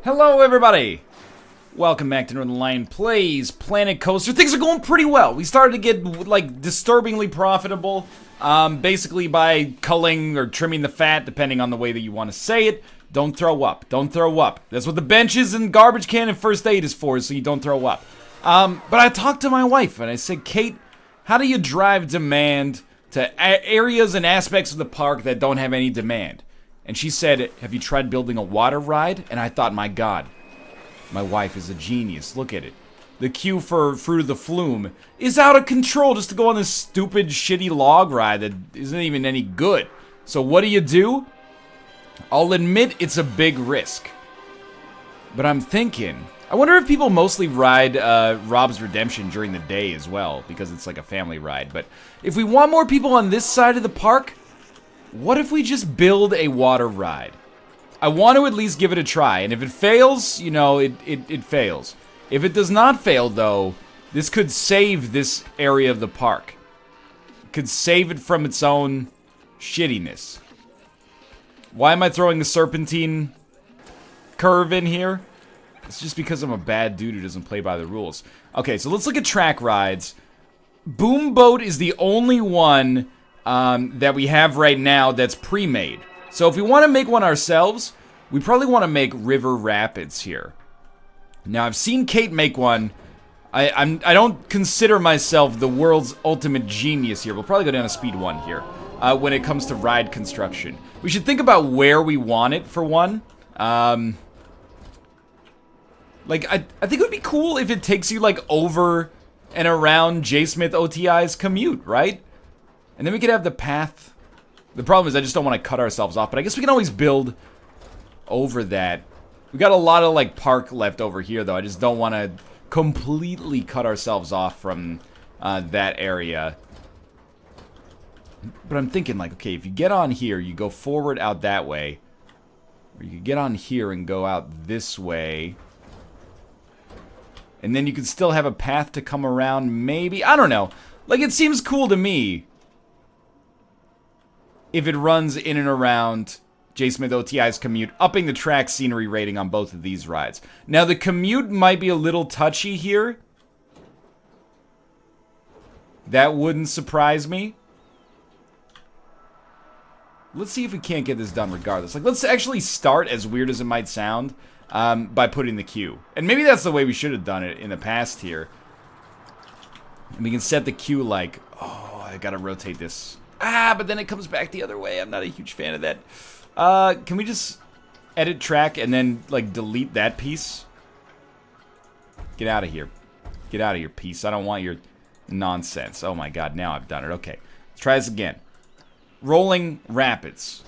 Hello, everybody! Welcome back to Northernlion Plays Planet Coaster. Things are going pretty well. We started to get, like, disturbingly profitable, basically by culling or trimming the fat, depending on the way that you want to say it. Don't throw up. Don't throw up. That's what the benches and garbage can and first aid is for, so you don't throw up. But I talked to my wife, and I said, Kate, how do you drive demand to areas and aspects of the park that don't have any demand? And she said, have you tried building a water ride? And I thought, my God, my wife is a genius. Look at it. The queue for Fruit of the Flume is out of control just to go on this stupid, shitty log ride that isn't even any good. So what do? I'll admit it's a big risk. But I'm thinking, I wonder if people mostly ride Rob's Redemption during the day as well, because it's like a family ride. But if we want more people on this side of the park, what if we just build a water ride? I want to at least give it a try, and if it fails, you know, it fails. If it does not fail, though, this could save this area of the park. It could save it from its own shittiness. Why am I throwing the serpentine curve in here? It's just because I'm a bad dude who doesn't play by the rules. Okay, so let's look at track rides. Boom Boat is the only one that we have right now that's pre-made. So if we want to make one ourselves, we probably want to make River Rapids here. Now I've seen Kate make one. I don't consider myself the world's ultimate genius here. We'll probably go down to speed 1 here when it comes to ride construction. We should think about where we want it for one. Like I think it would be cool if it takes you like over and around J. Smith OTI's commute, right? And then we could have the path. The problem is I just don't want to cut ourselves off, but I guess we can always build over that. We got a lot of like park left over here though. I just don't want to completely cut ourselves off from that area. But I'm thinking like, okay, if you get on here, you go forward out that way. Or you could get on here and go out this way. And then you could still have a path to come around, maybe. I don't know. Like, it seems cool to me if it runs in and around J. Smith OTI's commute, upping the track scenery rating on both of these rides. Now, the commute might be a little touchy here. That wouldn't surprise me. Let's see if we can't get this done regardless. Like, let's actually start, as weird as it might sound, by putting the queue. And maybe that's the way we should have done it in the past here. And we can set the queue like, oh, I gotta rotate this. Ah, but then it comes back the other way. I'm not a huge fan of that. Can we just edit track and then, like, delete that piece? Get out of here. Get out of here, piece. I don't want your nonsense. Oh my God, now I've done it. Okay, let's try this again. Rolling Rapids.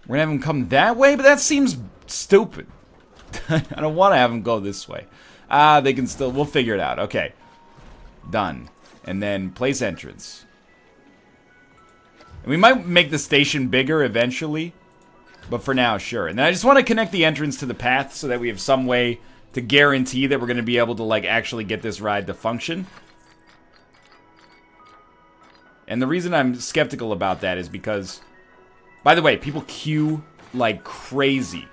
We're gonna have them come that way, but that seems stupid. I don't want to have them go this way. They can still, we'll figure it out. Okay, done. And then place entrance. And we might make the station bigger eventually, but for now, sure. And then I just want to connect the entrance to the path so that we have some way to guarantee that we're going to be able to, like, actually get this ride to function. And the reason I'm skeptical about that is because, by the way, people queue like crazy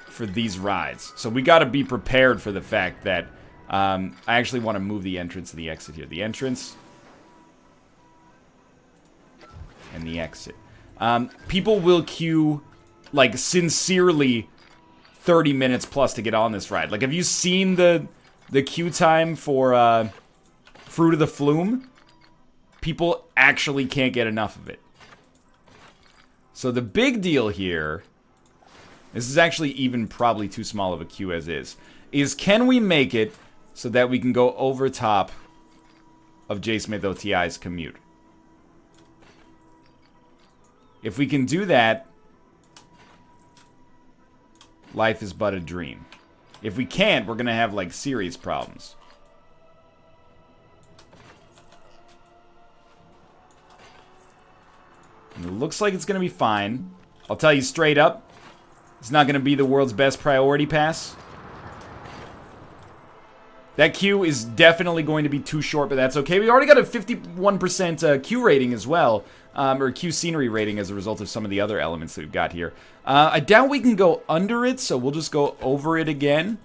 for these rides. So we got to be prepared for the fact that I actually want to move the entrance and the exit here. The entrance and the exit. People will queue, like, sincerely 30 minutes plus to get on this ride. Like, have you seen the queue time for Fruit of the Flume? People actually can't get enough of it. So the big deal here, this is actually even probably too small of a queue as is can we make it so that we can go over top of J. Smith OTI's commute? If we can do that, life is but a dream. If we can't, we're gonna have, like, serious problems. And it looks like it's gonna be fine. I'll tell you straight up, it's not gonna be the world's best priority pass. That queue is definitely going to be too short, but that's okay. We already got a 51% queue rating as well. or Q scenery rating as a result of some of the other elements that we've got here. I doubt we can go under it, so we'll just go over it again.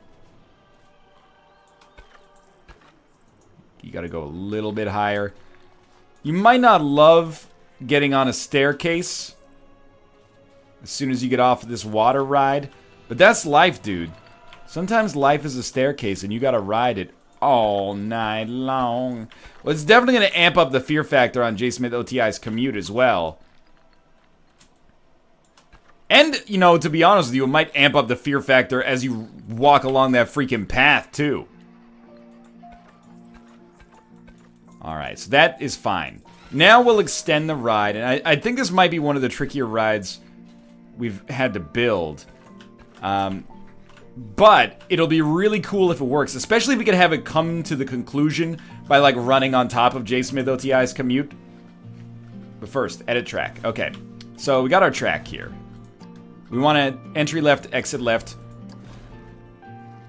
You gotta go a little bit higher. You might not love getting on a staircase as soon as you get off of this water ride, but that's life, dude. Sometimes life is a staircase and you gotta ride it all night long. Well, it's definitely gonna amp up the fear factor on J. Smith OTI's commute as well. And, you know, to be honest with you, it might amp up the fear factor as you walk along that freaking path, too. Alright, so that is fine. Now we'll extend the ride, and I think this might be one of the trickier rides we've had to build. But it'll be really cool if it works, especially if we could have it come to the conclusion by, like, running on top of J. Smith OTI's commute. But first, edit track. Okay, so we got our track here. We want to entry left, exit left.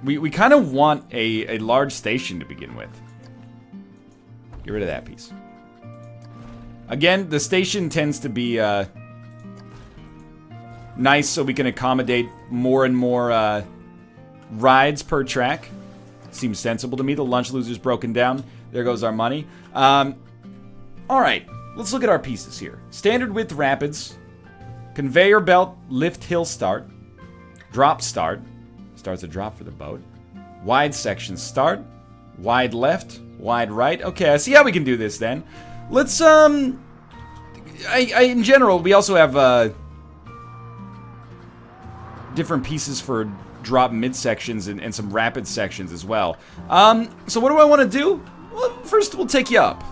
We kind of want a large station to begin with. Get rid of that piece. Again, the station tends to be nice so we can accommodate more and more rides per track. Seems sensible to me. The lunch loser's broken down. There goes our money. Alright, let's look at our pieces here. Standard width rapids. Conveyor belt, lift hill start. Drop start. Starts a drop for the boat. Wide section start. Wide left. Wide right. Okay, I see how we can do this then. Let's, in general, we also have, different pieces for drop midsections and some rapid sections as well. So what do I want to do? Well, first we'll take you up.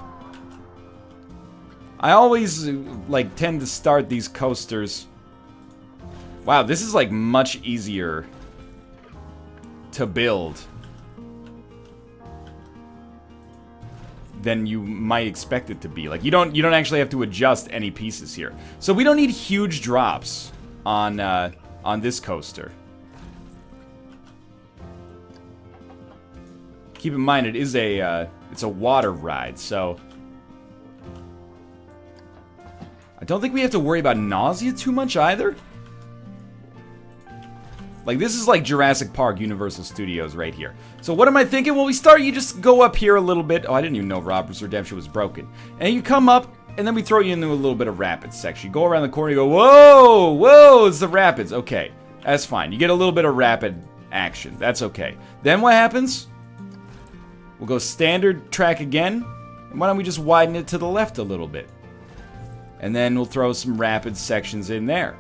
I always, like, tend to start these coasters. Wow, this is, like, much easier to build than you might expect it to be. Like, you don't actually have to adjust any pieces here. So we don't need huge drops on this coaster. Keep in mind, it is it's a water ride, so I don't think we have to worry about nausea too much either. Like, this is like Jurassic Park, Universal Studios right here. So what am I thinking? Well, you just go up here a little bit. Oh, I didn't even know Robert's Redemption was broken. And you come up, and then we throw you into a little bit of rapids section. You go around the corner, you go, whoa, whoa, it's the rapids. Okay, that's fine. You get a little bit of rapid action. That's okay. Then what happens? We'll go standard track again. And why don't we just widen it to the left a little bit? And then we'll throw some rapid sections in there.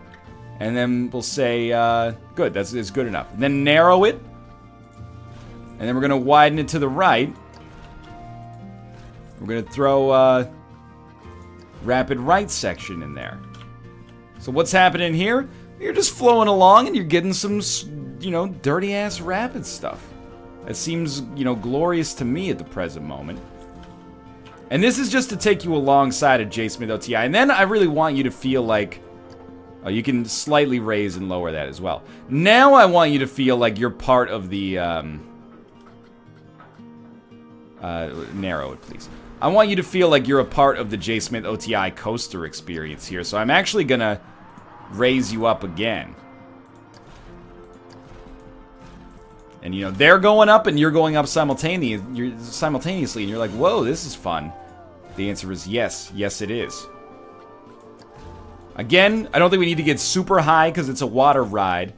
And then we'll say, good, that's good enough. And then narrow it. And then we're going to widen it to the right. We're going to throw rapid right section in there. So what's happening here? You're just flowing along and you're getting some, you know, dirty-ass rapid stuff. It seems, you know, glorious to me at the present moment. And this is just to take you alongside of J. Smith OTI. And then I really want you to feel like... Oh, you can slightly raise and lower that as well. Now I want you to feel like you're part of the... narrow it, please. I want you to feel like you're a part of the J. Smith OTI coaster experience here. So I'm actually gonna raise you up again. And, you know, they're going up and you're going up simultaneously. And you're like, whoa, this is fun. The answer is yes. Yes, it is. Again, I don't think we need to get super high because it's a water ride.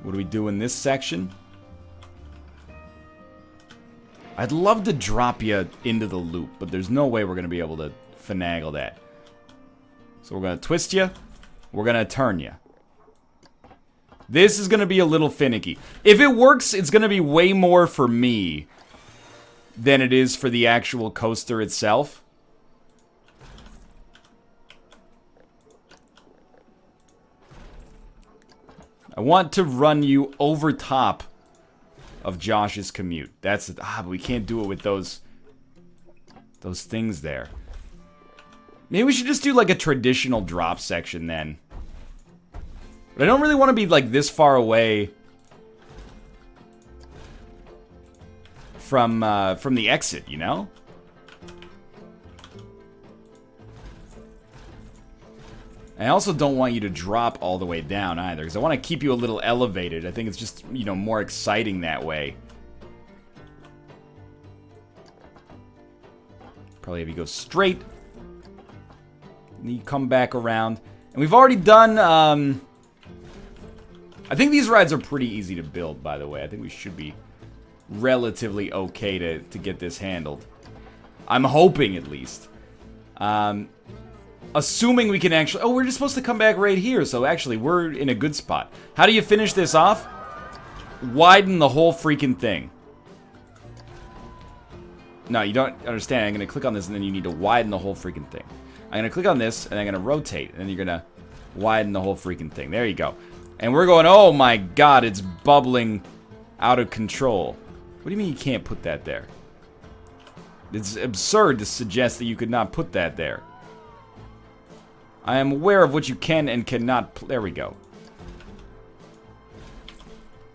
What do we do in this section? I'd love to drop you into the loop, but there's no way we're going to be able to finagle that. So we're going to twist you. We're going to turn you. This is going to be a little finicky. If it works, it's going to be way more for me than it is for the actual coaster itself. I want to run you over top of Josh's commute. That's it. But we can't do it with those things there. Maybe we should just do like a traditional drop section then. But I don't really want to be like this far away from the exit, you know? I also don't want you to drop all the way down either, because I want to keep you a little elevated. I think it's just, you know, more exciting that way. Probably have you go straight. And you come back around. And we've already done, I think these rides are pretty easy to build, by the way. I think we should be relatively okay to get this handled. I'm hoping, at least. Assuming we can actually... Oh, we're just supposed to come back right here, so actually, we're in a good spot. How do you finish this off? Widen the whole freaking thing. No, you don't understand. I'm going to click on this, and then you need to widen the whole freaking thing. I'm going to click on this, and I'm going to rotate, and then you're going to widen the whole freaking thing. There you go. And we're going, oh my god, it's bubbling out of control. What do you mean you can't put that there? It's absurd to suggest that you could not put that there. I am aware of what you can and cannot... There we go.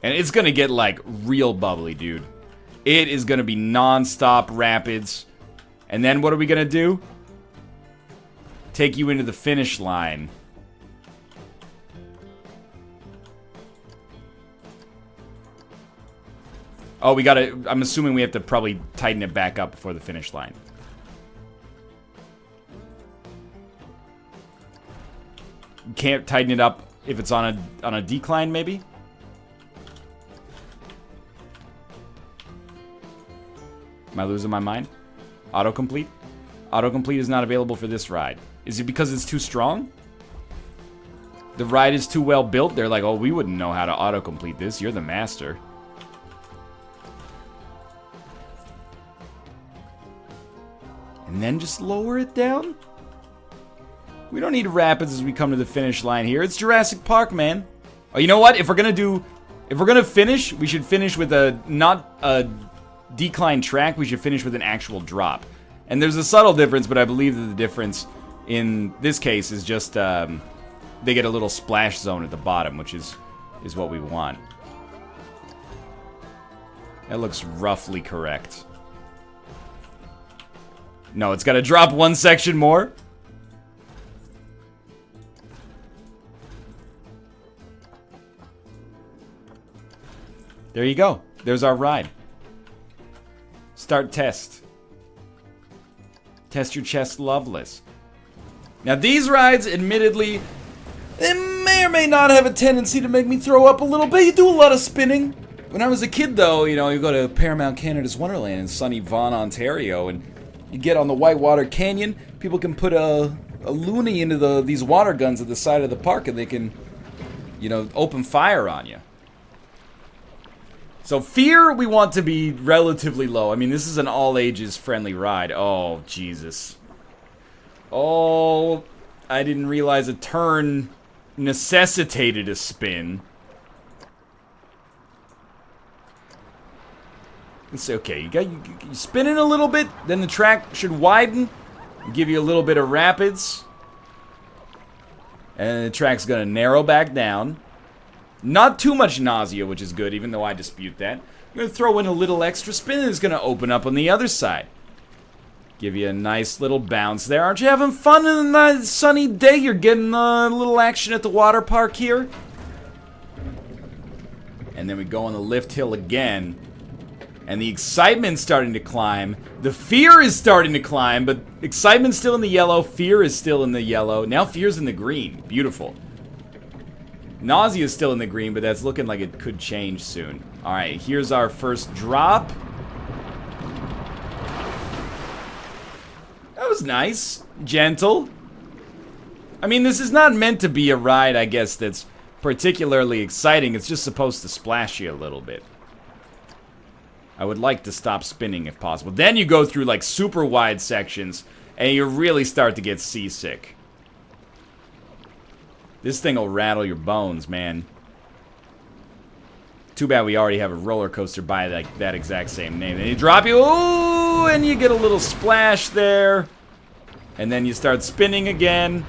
And it's going to get, like, real bubbly, dude. It is going to be non-stop rapids. And then what are we going to do? Take you into the finish line. Oh, we gotta... I'm assuming we have to probably tighten it back up before the finish line. Can't tighten it up if it's on a decline, maybe? Am I losing my mind? Autocomplete? Autocomplete is not available for this ride. Is it because it's too strong? The ride is too well built? They're like, oh, we wouldn't know how to autocomplete this. You're the master. And then just lower it down? We don't need rapids as we come to the finish line here. It's Jurassic Park, man. Oh, you know what? If we're gonna finish, we should finish with not a decline track. We should finish with an actual drop. And there's a subtle difference, but I believe that the difference in this case is just they get a little splash zone at the bottom, which is what we want. That looks roughly correct. No, it's got to drop one section more. There you go. There's our ride. Start test. Test your chest loveless. Now these rides, admittedly, they may or may not have a tendency to make me throw up a little bit. You do a lot of spinning. When I was a kid, though, you know, you go to Paramount Canada's Wonderland in sunny Vaughan, Ontario, and you get on the Whitewater Canyon. People can put a loony into these water guns at the side of the park, and they can, you know, open fire on you. So fear, we want to be relatively low. I mean, this is an all-ages friendly ride. Oh, Jesus. Oh, I didn't realize a turn necessitated a spin. It's okay. You spin it a little bit, then the track should widen, give you a little bit of rapids, and the track's gonna narrow back down. Not too much nausea, which is good, even though I dispute that. I'm gonna throw in a little extra spin, and it's gonna open up on the other side. Give you a nice little bounce there. Aren't you having fun on a nice sunny day? You're getting a little action at the water park here. And then we go on the lift hill again. And the excitement's starting to climb. The fear is starting to climb, but excitement's still in the yellow. Fear is still in the yellow. Now fear's in the green. Beautiful. Nausea is still in the green, but that's looking like it could change soon. Alright, here's our first drop. That was nice. Gentle. I mean, this is not meant to be a ride, I guess, that's particularly exciting. It's just supposed to splash you a little bit. I would like to stop spinning if possible. Then you go through like super wide sections and you really start to get seasick. This thing will rattle your bones, man. Too bad we already have a roller coaster by like that exact same name. And you drop you, ooh, and you get a little splash there. And then you start spinning again.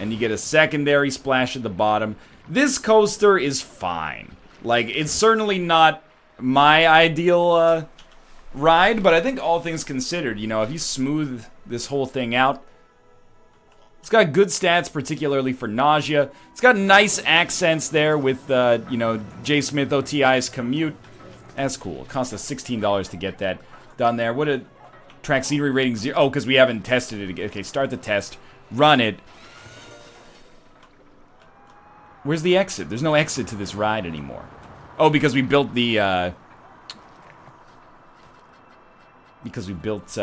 And you get a secondary splash at the bottom. This coaster is fine. Like, it's certainly not my ideal ride, but I think all things considered, you know, if you smooth this whole thing out, It's got good stats, particularly for nausea. It's got nice accents there with, you know, J. Smith OTI's Commute. That's cool. It cost us $16 to get that done there. What a track scenery rating 0. Oh, because we haven't tested it again. Okay, start the test. Run it. Where's the exit? There's no exit to this ride anymore. Oh, because we built the, because we built,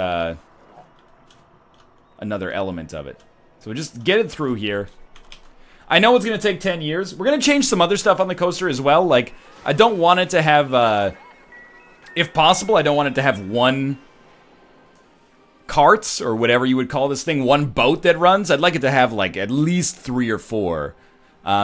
another element of it. So just get it through here. I know it's going to take 10 years. We're going to change some other stuff on the coaster as well. Like, I don't want it to have, if possible, I don't want it to have one carts, or whatever you would call this thing, one boat that runs. I'd like it to have, like, at least 3 or 4.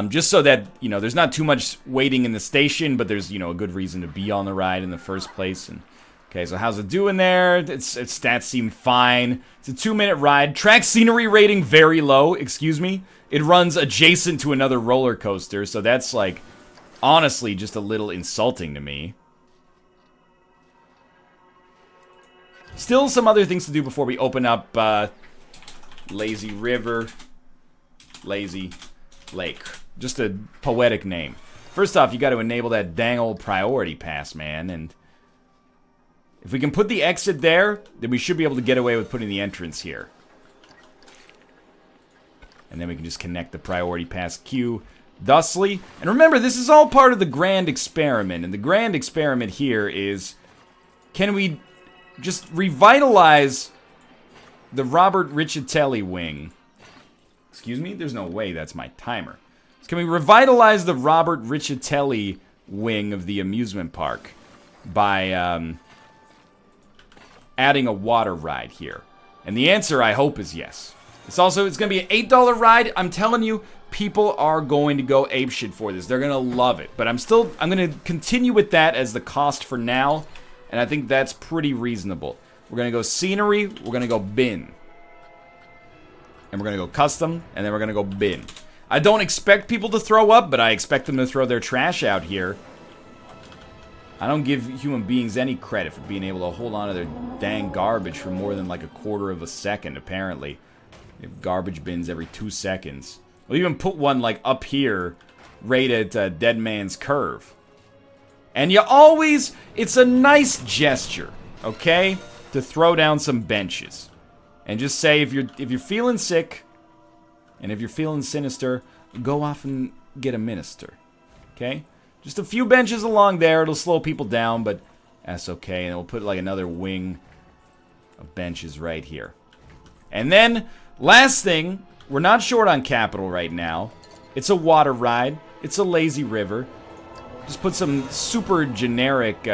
Just so that, you know, there's not too much waiting in the station, but there's, you know, a good reason to be on the ride in the first place. And okay, so how's it doing there? Its stats seem fine. It's a 2-minute ride. Track scenery rating very low, excuse me. It runs adjacent to another roller coaster, so that's, like, honestly just a little insulting to me. Still some other things to do before we open up Lazy River. Lazy Lake. Just a poetic name. First off, you got to enable that dang old priority pass, man. And if we can put the exit there, then we should be able to get away with putting the entrance here. And then we can just connect the priority pass queue thusly. And remember, this is all part of the grand experiment. And the grand experiment here is, can we just revitalize the Robert Riccitelli wing? Excuse me? There's no way that's my timer. So can we revitalize the Robert Riccitelli wing of the amusement park by adding a water ride here? And the answer, I hope, is yes. It's going to be an $8 ride. I'm telling you, people are going to go apeshit for this. They're going to love it. But I'm going to continue with that as the cost for now. And I think that's pretty reasonable. We're going to go scenery. We're going to go bin. And we're going to go custom, and then we're going to go bin. I don't expect people to throw up, but I expect them to throw their trash out here. I don't give human beings any credit for being able to hold on to their dang garbage for more than like a quarter of a second, apparently. They have garbage bins every 2 seconds. We'll even put one like up here, right at Dead Man's Curve. And you always, it's a nice gesture, okay, to throw down some benches. And just say, if you're feeling sick, and if you're feeling sinister, go off and get a minister. Okay? Just a few benches along there. It'll slow people down, but that's okay. And we'll put like another wing of benches right here. And then, last thing, we're not short on capital right now. It's a water ride. It's a lazy river. Just put some super generic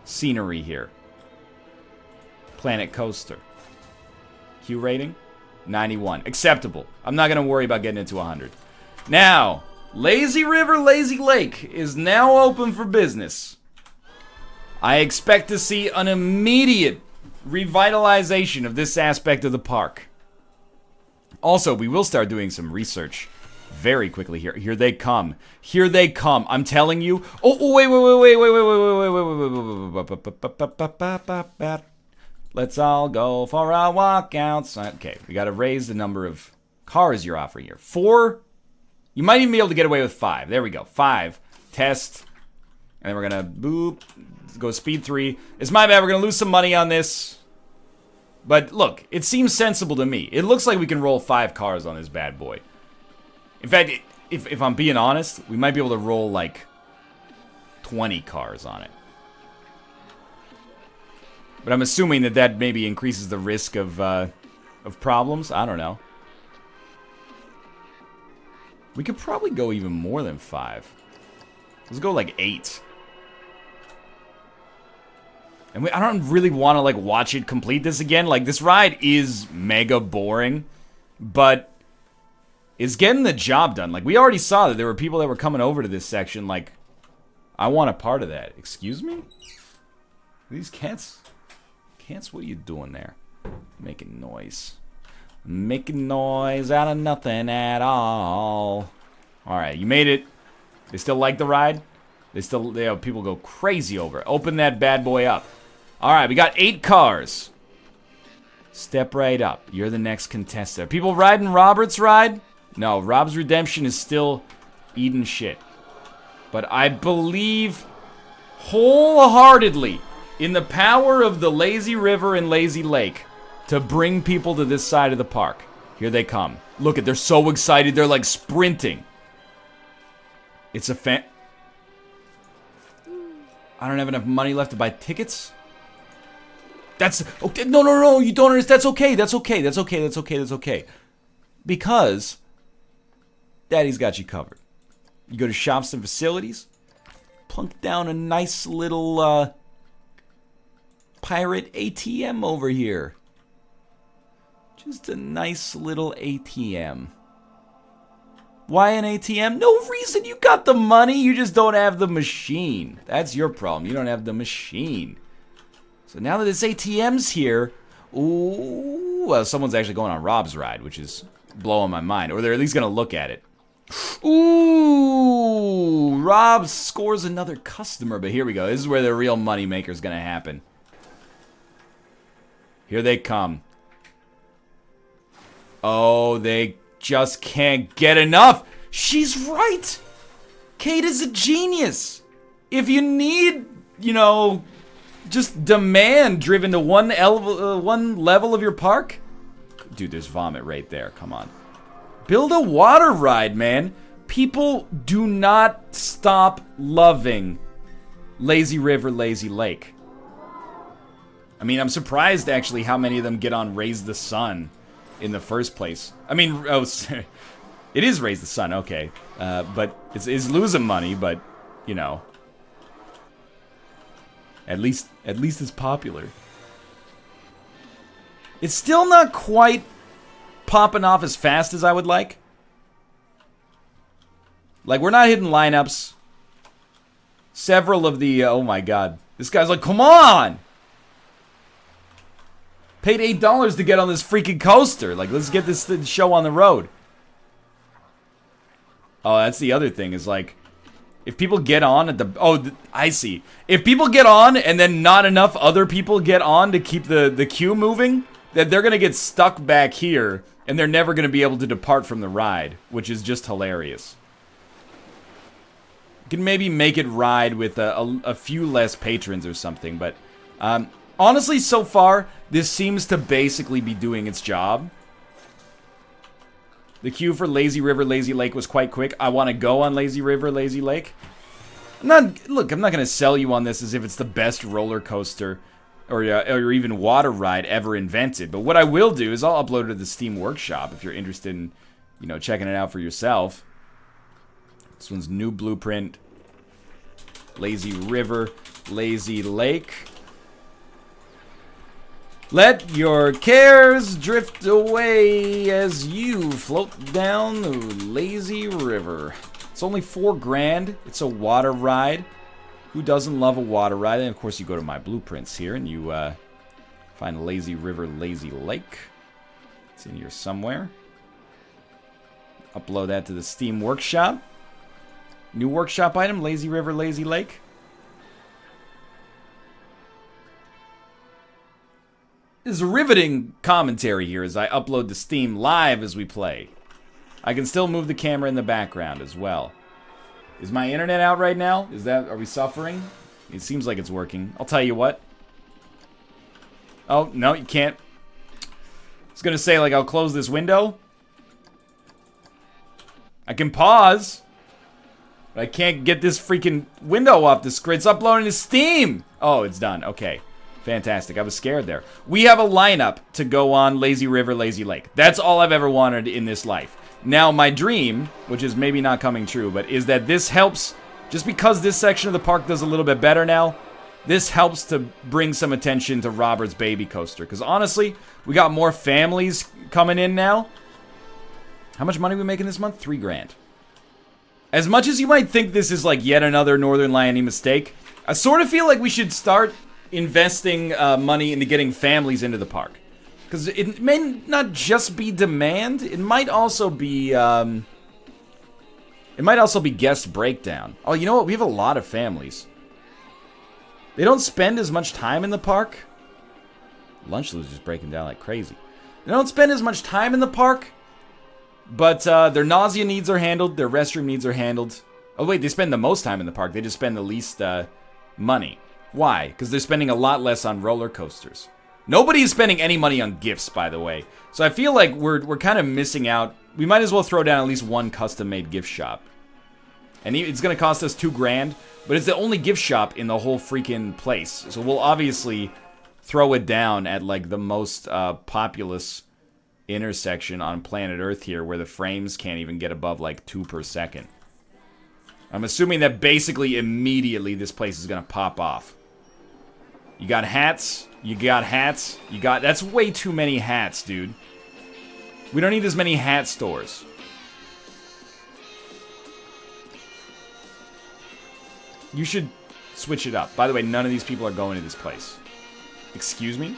scenery here. Planet Coaster. Q rating? 91. Acceptable. I'm not going to worry about getting it to 100. Now, Lazy River, Lazy Lake is now open for business. I expect to see an immediate revitalization of this aspect of the park. Also, we will start doing some research very quickly here. Here they come. Here they come. I'm telling you. Oh, wait. Let's all go for a walk outside. Okay, we got to raise the number of cars you're offering here. 4. You might even be able to get away with 5. There we go. 5. Test. And then we're going to boop. Go speed 3. It's my bad. We're going to lose some money on this. But look, it seems sensible to me. It looks like we can roll 5 cars on this bad boy. In fact, if I'm being honest, we might be able to roll like 20 cars on it. But I'm assuming that maybe increases the risk of problems. I don't know. We could probably go even more than 5. Let's go like 8. And I don't really want to like watch it complete this again. Like, this ride is mega boring, but it's getting the job done. Like, we already saw that there were people that were coming over to this section. Like, I want a part of that. Excuse me? These cats? Cats, what are you doing there? Making noise. Making noise out of nothing at all. Alright, you made it. They still like the ride? They have people go crazy over it. Open that bad boy up. Alright, we got 8 cars. Step right up. You're the next contestant. People riding Robert's ride? No, Rob's Redemption is still eating shit. But I believe wholeheartedly in the power of the lazy river and lazy lake to bring people to this side of the park. Here they come. Look at, they're so excited. They're like sprinting. It's a I don't have enough money left to buy tickets. That's okay. No, you don't understand. That's okay. Because Daddy's got you covered. You go to shops and facilities, plunk down a nice little pirate ATM over here. Just a nice little ATM. Why an ATM? No reason. You got the money. You just don't have the machine. That's your problem. You don't have the machine. So now that this ATM's here, ooh, well, someone's actually going on Rob's ride, which is blowing my mind. Or they're at least going to look at it. Ooh, Rob scores another customer. But here we go. This is where the real money maker's going to happen. Here they come. Oh, they just can't get enough. She's right. Kate is a genius. If you need, you know, just demand driven to one level of your park. Dude, there's vomit right there. Come on. Build a water ride, man. People do not stop loving Lazy River, Lazy Lake. I mean, I'm surprised actually how many of them get on Raise the Sun in the first place. I mean, oh, it is Raise the Sun, okay. But it's losing money, but, you know. At least it's popular. It's still not quite popping off as fast as I would like. Like, we're not hitting lineups. Several of the, oh my god. This guy's like, come on! Paid $8 to get on this freaking coaster. Like, let's get this show on the road. Oh, that's the other thing, is like, if people get on at the... Oh, I see. If people get on and then not enough other people get on to keep the queue moving, then they're going to get stuck back here and they're never going to be able to depart from the ride, which is just hilarious. You can maybe make it ride with a few less patrons or something, but honestly, so far, this seems to basically be doing its job. The queue for Lazy River, Lazy Lake was quite quick. I want to go on Lazy River, Lazy Lake. Look, I'm not going to sell you on this as if it's the best roller coaster or even water ride ever invented. But what I will do is I'll upload it to the Steam Workshop if you're interested in, you know, checking it out for yourself. This one's new blueprint. Lazy River, Lazy Lake. Let your cares drift away as you float down the lazy river. It's only $4 grand. It's a water ride. Who doesn't love a water ride? And of course you go to my blueprints here and you find Lazy River, Lazy Lake. It's in here somewhere. Upload that to the Steam Workshop. New workshop item, Lazy River, Lazy Lake. This is a riveting commentary here as I upload to Steam live as we play. I can still move the camera in the background as well. Is my internet out right now? Are we suffering? It seems like it's working. I'll tell you what. Oh, no, you can't. I was gonna say, like, I'll close this window. I can pause. But I can't get this freaking window off the screen. It's uploading to Steam. Oh, it's done. Okay. Fantastic. I was scared there. We have a lineup to go on Lazy River, Lazy Lake. That's all I've ever wanted in this life. Now, my dream, which is maybe not coming true, but is that this helps, just because this section of the park does a little bit better now, this helps to bring some attention to Robert's baby coaster. Because honestly, we got more families coming in now. How much money are we making this month? $3 grand. As much as you might think this is like yet another Northernlion mistake, I sort of feel like we should start investing money into getting families into the park, because it may not just be demand. It might also be guest breakdown. Oh, you know what? We have a lot of families. They don't spend as much time in the park. Lunch Loo's just breaking down like crazy. They don't spend as much time in the park, but their nausea needs are handled. Their restroom needs are handled. Oh, wait, they spend the most time in the park. They just spend the least money. Why? Because they're spending a lot less on roller coasters. Nobody is spending any money on gifts, by the way. So I feel like we're kind of missing out. We might as well throw down at least one custom-made gift shop. And it's going to cost us $2,000, but it's the only gift shop in the whole freaking place. So we'll obviously throw it down at like the most populous intersection on planet Earth here, where the frames can't even get above like 2 per second. I'm assuming that basically immediately this place is going to pop off. You got hats. You got hats. You got... That's way too many hats, dude. We don't need as many hat stores. You should switch it up. By the way, none of these people are going to this place. Excuse me?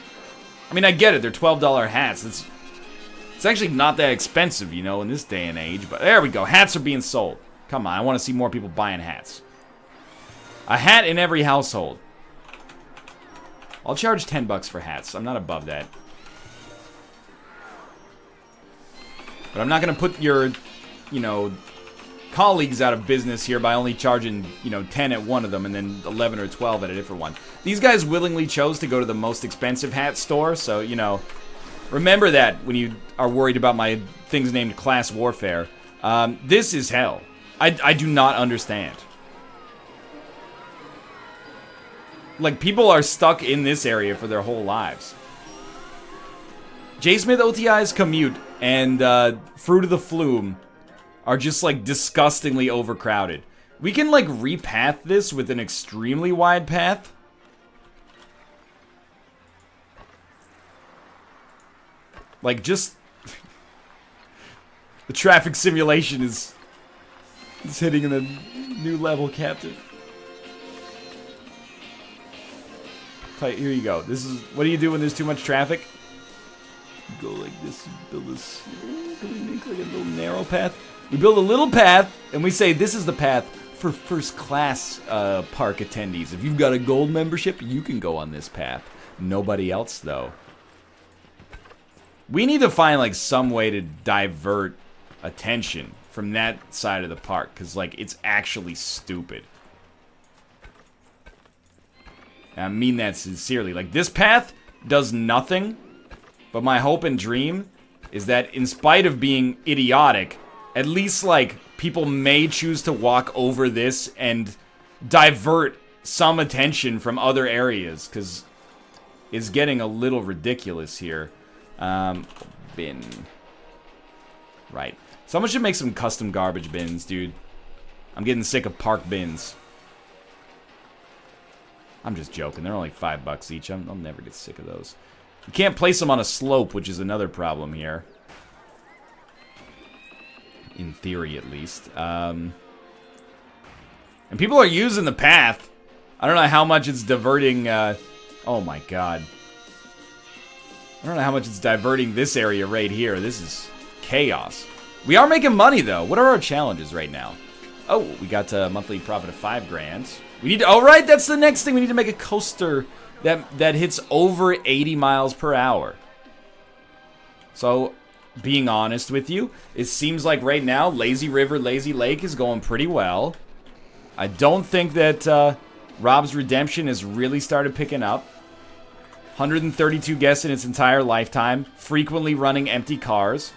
I mean, I get it. They're $12 hats. It's actually not that expensive, you know, in this day and age. But there we go. Hats are being sold. Come on, I want to see more people buying hats. A hat in every household. I'll charge $10 for hats. I'm not above that. But I'm not going to put your, you know, colleagues out of business here by only charging, you know, 10 at one of them and then 11 or 12 at a different one. These guys willingly chose to go to the most expensive hat store, so, you know, remember that when you are worried about my things named class warfare. This is hell. I do not understand. Like, people are stuck in this area for their whole lives. J. Smith OTI's commute and Fruit of the Flume are just, like, disgustingly overcrowded. We can, like, repath this with an extremely wide path. Like, just... the traffic simulation is hitting in a new level, Captain. Here you go. This is... What do you do when there's too much traffic? You go like this, build this... Can we make, like, a little narrow path? We build a little path, and we say, this is the path for first-class park attendees. If you've got a gold membership, you can go on this path. Nobody else, though. We need to find, like, some way to divert attention from that side of the park, because, like, it's actually stupid. And I mean that sincerely. Like, this path does nothing, but my hope and dream is that in spite of being idiotic, at least, like, people may choose to walk over this and divert some attention from other areas, because it's getting a little ridiculous here. Bin. Right. Someone should make some custom garbage bins, dude. I'm getting sick of park bins. I'm just joking. They're only $5 each. I'll never get sick of those. You can't place them on a slope, which is another problem here. In theory, at least. And people are using the path. I don't know how much it's diverting... oh my god. I don't know how much it's diverting this area right here. This is chaos. We are making money, though. What are our challenges right now? Oh, we got a monthly profit of $5,000. We need to... Oh, right, that's the next thing. We need to make a coaster that hits over 80 miles per hour. So, being honest with you, it seems like right now, Lazy River, Lazy Lake is going pretty well. I don't think that Rob's Redemption has really started picking up. 132 guests in its entire lifetime, frequently running empty cars.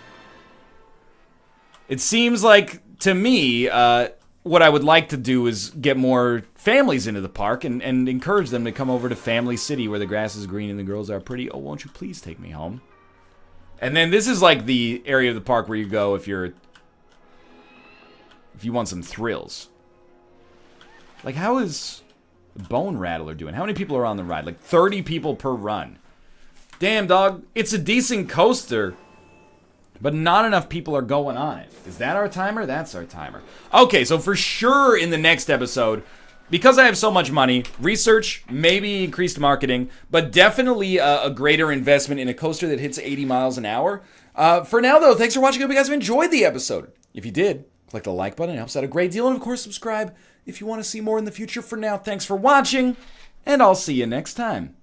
It seems like, to me, what I would like to do is get more families into the park and encourage them to come over to Family City where the grass is green and the girls are pretty. Oh, won't you please take me home? And then this is like the area of the park where you go if you want some thrills. Like, how is the Bone Rattler doing? How many people are on the ride? Like 30 people per run. Damn, dog. It's a decent coaster, but not enough people are going on it. Is that our timer? That's our timer. Okay, so for sure in the next episode, because I have so much money, research, maybe increased marketing, but definitely a greater investment in a coaster that hits 80 miles an hour. For now, though, thanks for watching. I hope you guys have enjoyed the episode. If you did, click the like button. It helps out a great deal. And, of course, subscribe if you want to see more in the future. For now, thanks for watching, and I'll see you next time.